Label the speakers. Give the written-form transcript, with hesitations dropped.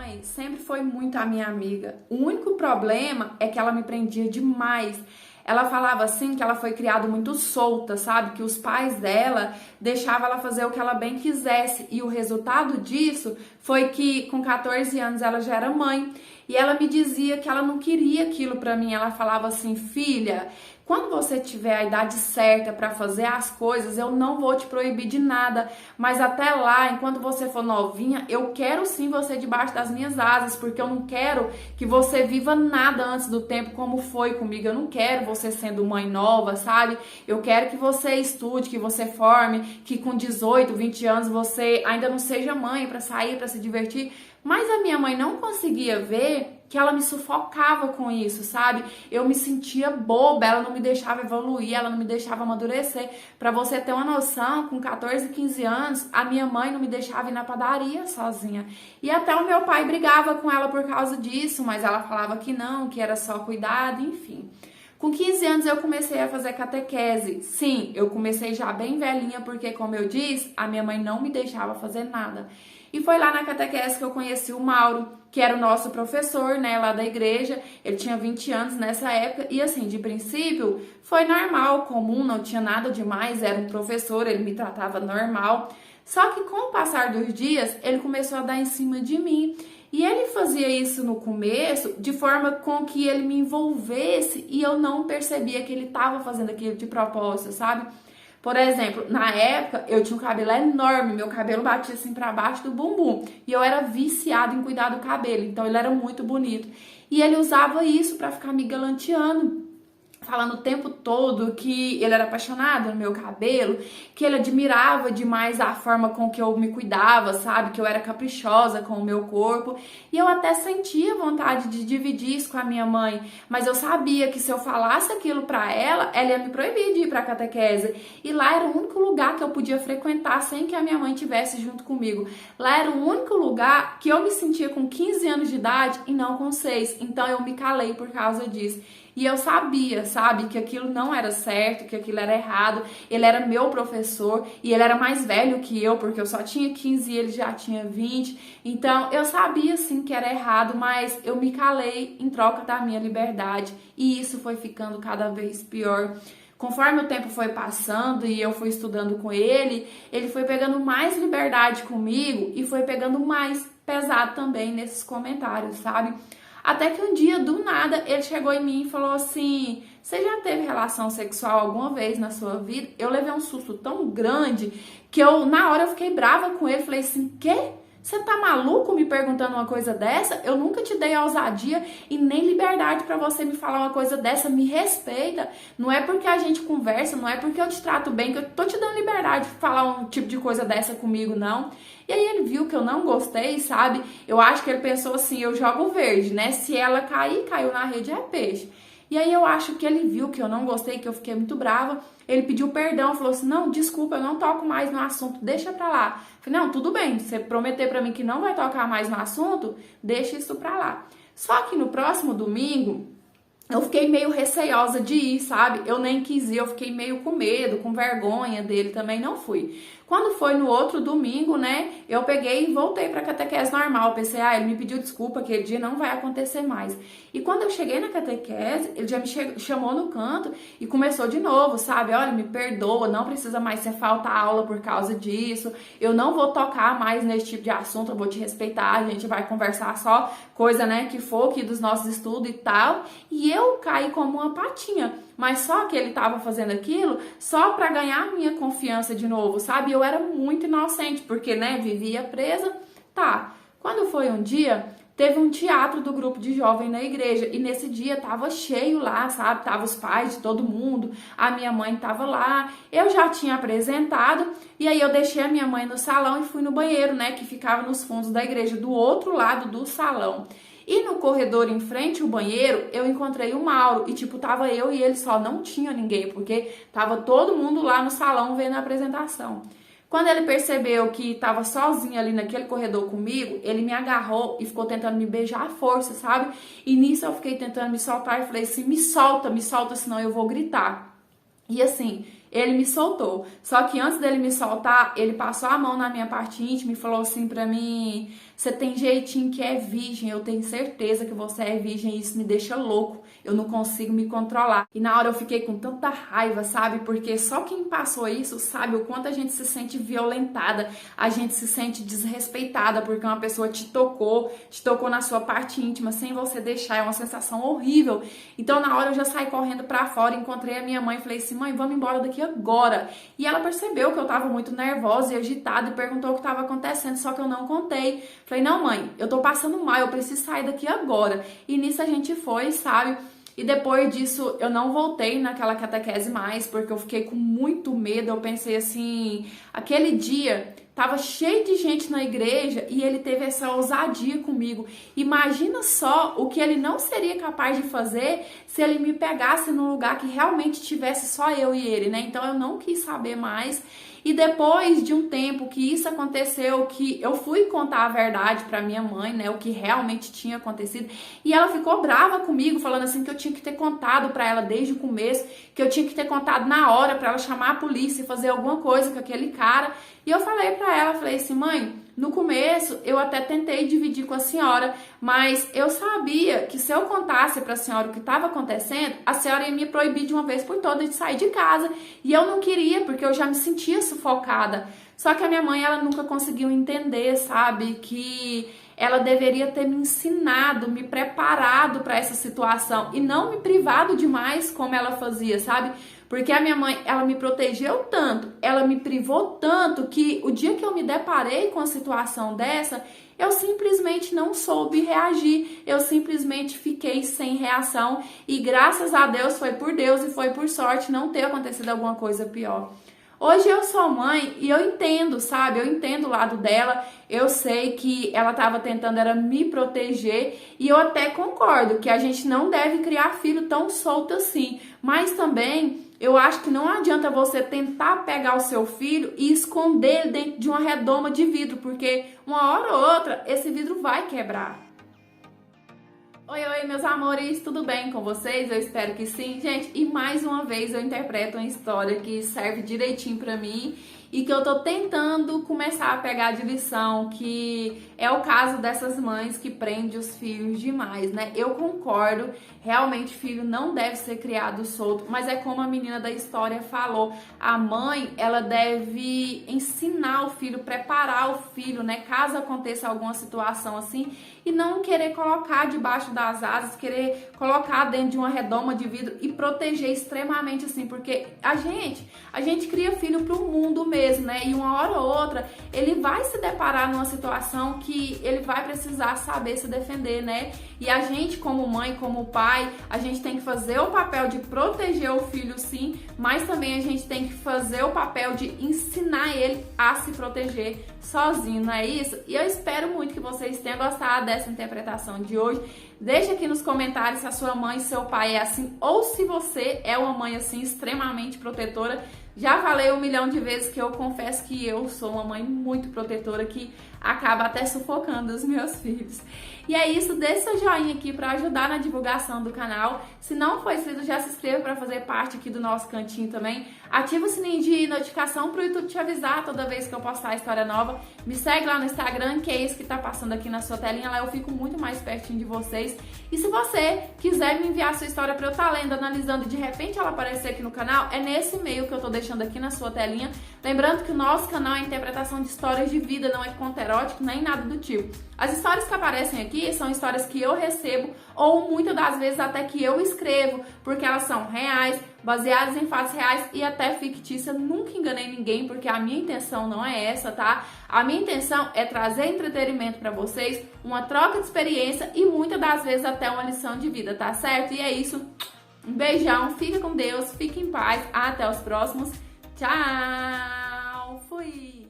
Speaker 1: mãe sempre foi muito a minha amiga. O único problema é que ela me prendia demais. Ela falava assim que ela foi criada muito solta, sabe? Que os pais dela deixavam ela fazer o que ela bem quisesse. E o resultado disso foi que com 14 anos ela já era mãe. E ela me dizia que ela não queria aquilo pra mim. Ela falava assim: filha, quando você tiver a idade certa para fazer as coisas, eu não vou te proibir de nada, mas até lá, enquanto você for novinha, eu quero sim você debaixo das minhas asas, porque eu não quero que você viva nada antes do tempo como foi comigo. Eu não quero você sendo mãe nova, sabe? Eu quero que você estude, que você forme, que com 18, 20 anos você ainda não seja mãe para sair, para se divertir. Mas a minha mãe não conseguia ver que ela me sufocava com isso, sabe? Eu me sentia boba, ela não me deixava evoluir, ela não me deixava amadurecer. Pra você ter uma noção, com 14, 15 anos, a minha mãe não me deixava ir na padaria sozinha. E até o meu pai brigava com ela por causa disso, mas ela falava que não, que era só cuidado, enfim. Com 15 anos eu comecei a fazer catequese. Sim, eu comecei já bem velhinha, porque como eu disse, a minha mãe não me deixava fazer nada. E foi lá na catequese que eu conheci o Mauro, que era o nosso professor, né, lá da igreja. Ele tinha 20 anos nessa época e assim, de princípio, foi normal, comum, não tinha nada demais, era um professor, ele me tratava normal. Só que com o passar dos dias, ele começou a dar em cima de mim. E ele fazia isso no começo de forma com que ele me envolvesse e eu não percebia que ele estava fazendo aquilo de propósito, sabe? Por exemplo, na época eu tinha um cabelo enorme, meu cabelo batia assim pra baixo do bumbum e eu era viciada em cuidar do cabelo, então ele era muito bonito. E ele usava isso pra ficar me galanteando, falando o tempo todo que ele era apaixonado no meu cabelo, que ele admirava demais a forma com que eu me cuidava, sabe? Que eu era caprichosa com o meu corpo. E eu até sentia vontade de dividir isso com a minha mãe, mas eu sabia que se eu falasse aquilo pra ela, ela ia me proibir de ir pra catequese. E lá era o único lugar que eu podia frequentar sem que a minha mãe estivesse junto comigo. Lá era o único lugar que eu me sentia com 15 anos de idade e não com 6. Então eu me calei por causa disso. E eu sabia, sabe, que aquilo não era certo, que aquilo era errado. Ele era meu professor e ele era mais velho que eu, porque eu só tinha 15 e ele já tinha 20. Então, eu sabia, sim, que era errado, mas eu me calei em troca da minha liberdade. E isso foi ficando cada vez pior. Conforme o tempo foi passando e eu fui estudando com ele, ele foi pegando mais liberdade comigo e foi pegando mais pesado também nesses comentários, sabe? Até que um dia, do nada, ele chegou em mim e falou assim: você já teve relação sexual alguma vez na sua vida? Eu levei um susto tão grande que na hora eu fiquei brava com ele. Falei assim: quê? Você tá maluco me perguntando uma coisa dessa? Eu nunca te dei ousadia e nem liberdade pra você me falar uma coisa dessa. Me respeita. Não é porque a gente conversa, não é porque eu te trato bem que eu tô te dando liberdade de falar um tipo de coisa dessa comigo, não. E aí ele viu que eu não gostei, sabe? Eu acho que ele pensou assim: eu jogo verde, né? Se ela cair, caiu na rede, é peixe. E aí eu acho que ele viu que eu não gostei, que eu fiquei muito brava. Ele pediu perdão, falou assim: não, desculpa, eu não toco mais no assunto, deixa pra lá. Eu falei: não, tudo bem, você prometer pra mim que não vai tocar mais no assunto, deixa isso pra lá. Só que no próximo domingo, eu fiquei meio receiosa de ir, sabe? Eu nem quis ir, eu fiquei meio com medo, com vergonha dele também, não fui. Quando foi no outro domingo, né, eu peguei e voltei pra catequese normal. Pensei: ele me pediu desculpa, aquele dia não vai acontecer mais. E quando eu cheguei na catequese, ele já me chamou no canto e começou de novo, sabe? Olha, me perdoa, não precisa mais ser falta aula por causa disso. Eu não vou tocar mais nesse tipo de assunto, eu vou te respeitar, a gente vai conversar só coisa, né, que for aqui dos nossos estudos e tal. E eu caí como uma patinha. Mas só que ele tava fazendo aquilo só pra ganhar minha confiança de novo, sabe? Eu era muito inocente, porque, né, vivia presa. Tá, quando foi um dia, teve um teatro do grupo de jovem na igreja. E nesse dia tava cheio lá, sabe? Tava os pais de todo mundo, a minha mãe tava lá. Eu já tinha apresentado e aí eu deixei a minha mãe no salão e fui no banheiro, né, que ficava nos fundos da igreja, do outro lado do salão. E no corredor em frente ao banheiro, eu encontrei o Mauro. E tipo, tava eu e ele só, não tinha ninguém, porque tava todo mundo lá no salão vendo a apresentação. Quando ele percebeu que tava sozinho ali naquele corredor comigo, ele me agarrou e ficou tentando me beijar à força, sabe? E nisso eu fiquei tentando me soltar e falei assim: me solta, senão eu vou gritar. E assim, ele me soltou. Só que antes dele me soltar, ele passou a mão na minha parte íntima e falou assim pra mim: você tem jeitinho que é virgem, eu tenho certeza que você é virgem e isso me deixa louco, eu não consigo me controlar. E na hora eu fiquei com tanta raiva, sabe? Porque só quem passou isso sabe o quanto a gente se sente violentada, a gente se sente desrespeitada porque uma pessoa te tocou na sua parte íntima sem você deixar, é uma sensação horrível. Então na hora eu já saí correndo pra fora, encontrei a minha mãe e falei assim: mãe, vamos embora daqui agora. E ela percebeu que eu tava muito nervosa e agitada e perguntou o que tava acontecendo, só que eu não contei. Falei: não, mãe, eu tô passando mal, eu preciso sair daqui agora. E nisso a gente foi, sabe? E depois disso eu não voltei naquela catequese mais, porque eu fiquei com muito medo. Eu pensei assim, aquele dia tava cheio de gente na igreja e ele teve essa ousadia comigo. Imagina só o que ele não seria capaz de fazer se ele me pegasse num lugar que realmente tivesse só eu e ele, né? Então eu não quis saber mais. E depois de um tempo que isso aconteceu, que eu fui contar a verdade pra minha mãe, né, o que realmente tinha acontecido, e ela ficou brava comigo, falando assim que eu tinha que ter contado pra ela desde o começo, que eu tinha que ter contado na hora pra ela chamar a polícia e fazer alguma coisa com aquele cara. E eu falei pra ela, falei assim: mãe, no começo eu até tentei dividir com a senhora, mas eu sabia que se eu contasse pra senhora o que estava acontecendo, a senhora ia me proibir de uma vez por todas de sair de casa. E eu não queria, porque eu já me sentia sufocada. Só que a minha mãe, ela nunca conseguiu entender, sabe, que ela deveria ter me ensinado, me preparado para essa situação e não me privado demais como ela fazia, sabe? Porque a minha mãe, ela me protegeu tanto, ela me privou tanto que o dia que eu me deparei com a situação dessa, eu simplesmente não soube reagir, eu simplesmente fiquei sem reação e graças a Deus, foi por Deus e foi por sorte não ter acontecido alguma coisa pior. Hoje eu sou mãe e eu entendo, sabe? Eu entendo o lado dela, eu sei que ela estava tentando era me proteger e eu até concordo que a gente não deve criar filho tão solto assim, mas também eu acho que não adianta você tentar pegar o seu filho e esconder ele dentro de uma redoma de vidro, porque uma hora ou outra esse vidro vai quebrar. Oi, meus amores, tudo bem com vocês? Eu espero que sim, gente. E mais uma vez eu interpreto uma história que serve direitinho pra mim e que eu tô tentando começar a pegar de lição, que é o caso dessas mães que prendem os filhos demais, né? Eu concordo, realmente filho não deve ser criado solto, mas é como a menina da história falou, a mãe, ela deve ensinar o filho, preparar o filho, né? Caso aconteça alguma situação assim, e não querer colocar debaixo das asas, querer colocar dentro de uma redoma de vidro e proteger extremamente assim, porque a gente cria filho pro mundo mesmo, né? E uma hora ou outra ele vai se deparar numa situação que ele vai precisar saber se defender, né? E a gente, como mãe, como pai, a gente tem que fazer o papel de proteger o filho, sim, mas também a gente tem que fazer o papel de ensinar ele a se proteger sozinho, não é isso? E eu espero muito que vocês tenham gostado dessa interpretação de hoje. Deixa aqui nos comentários se a sua mãe e seu pai é assim, ou se você é uma mãe assim, extremamente protetora. Já falei 1 milhão de vezes que eu confesso que eu sou uma mãe muito protetora, que acaba até sufocando os meus filhos. E é isso, deixa seu joinha aqui para ajudar na divulgação do canal. Se não for inscrito, já se inscreva para fazer parte aqui do nosso cantinho também. Ativa o sininho de notificação para o YouTube te avisar toda vez que eu postar história nova. Me segue lá no Instagram, que é esse que tá passando aqui na sua telinha. Lá eu fico muito mais pertinho de vocês. E se você quiser me enviar sua história para eu estar lendo, analisando e de repente ela aparecer aqui no canal, é nesse e-mail que eu tô deixando aqui na sua telinha. Lembrando que o nosso canal é interpretação de histórias de vida, não é conto erótico, nem nada do tipo. As histórias que aparecem aqui são histórias que eu recebo ou muitas das vezes até que eu escrevo, porque elas são reais, baseadas em fatos reais e até fictícias. Nunca enganei ninguém, porque a minha intenção não é essa, tá? A minha intenção é trazer entretenimento pra vocês, uma troca de experiência e muitas das vezes até uma lição de vida, tá certo? E é isso. Um beijão, fica com Deus, fique em paz, até os próximos. Tchau! Fui!